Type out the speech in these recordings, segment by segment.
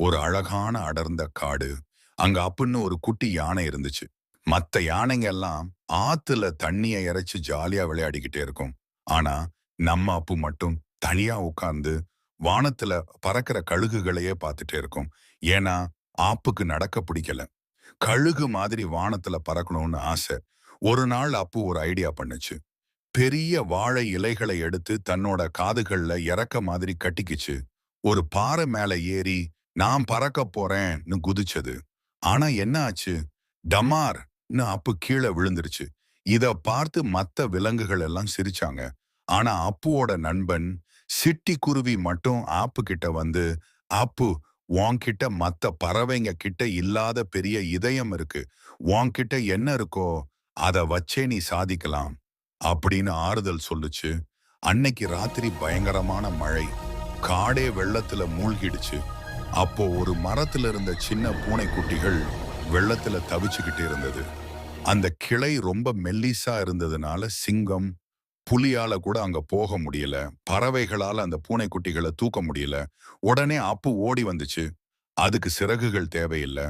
ஒரு அழகான அடர்ந்த காடு. அங்க அப்புன்னு ஒரு குட்டி யானை இருந்துச்சு. மத்த யானைங்க எல்லாம் ஆத்துல தண்ணிய இறைச்சு ஜாலியா விளையாடிக்கிட்டே இருக்கும். ஆனா நம்ம அப்பு மட்டும் தனியா உட்கார்ந்து வானத்துல பறக்கிற கழுகுகளையே பார்த்துட்டே இருக்கும். ஏன்னா ஆப்புக்கு நடக்க பிடிக்கல. கழுகு மாதிரி வானத்துல பறக்கணும்னு ஆசை. ஒரு நாள் அப்பு ஒரு ஐடியா பண்ணுச்சு. பெரிய வாழை இலைகளை எடுத்து தன்னோட காதுகள்ல இறக்க மாதிரி கட்டிக்கிச்சு. ஒரு பாறை மேல ஏறி நான் பறக்க போறேன்னு குதிச்சது. ஆனா என்ன ஆச்சு? டமார்னு அப்பு கீழே விழுந்துருச்சு. இத பார்த்து மத்த விலங்குகள் எல்லாம் சிரிச்சாங்க. ஆனா அப்புவோட நண்பன் சிட்டி குருவி மட்டும் ஆப்பு கிட்ட வந்து, அப்பு, உன்கிட்ட மத்த பறவைங்க கிட்ட இல்லாத பெரிய இதயம் இருக்கு. உன்கிட்ட என்ன இருக்கோ அத வச்சே நீ சாதிக்கலாம் அப்படின்னு ஆறுதல் சொல்லுச்சு. அன்னைக்கு ராத்திரி பயங்கரமான மழை. காடே வெள்ளத்துல மூழ்கிடுச்சு. அப்போ ஒரு மரத்துல இருந்த சின்ன பூனைக்குட்டிகள் வெள்ளத்துல தவிச்சுக்கிட்டு இருந்தது. அந்த கிளை ரொம்ப மெல்லிசா இருந்ததுனால சிங்கம், புலியால கூட அங்க போக முடியல. பறவைகளால அந்த பூனைக்குட்டிகளை தூக்க முடியல. உடனே அப்பு ஓடி வந்துச்சு. அதுக்கு சிறகுகள் தேவையில்ல.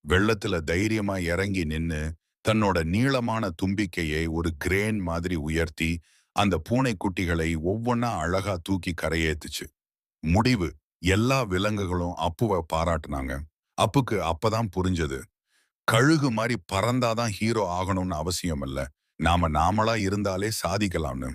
வெள்ளத்துல தைரியமா இறங்கி நின்னு தன்னோட நீளமான தும்பிக்கையை ஒரு கிரேன் மாதிரி உயர்த்தி அந்த பூனைக்குட்டிகளை ஒவ்வொன்னா அழகா தூக்கி கரையேத்துச்சு. முடிவு. எல்லா விலங்குகளும் அப்புவை பாராட்டுனாங்க. அப்புக்கு அப்பதான் புரிஞ்சது. கழுகு மாதிரி பறந்தாதான் ஹீரோ ஆகணும்னு அவசியம் இல்ல. நாம நாமளா இருந்தாலே சாதிக்கலாம்னு.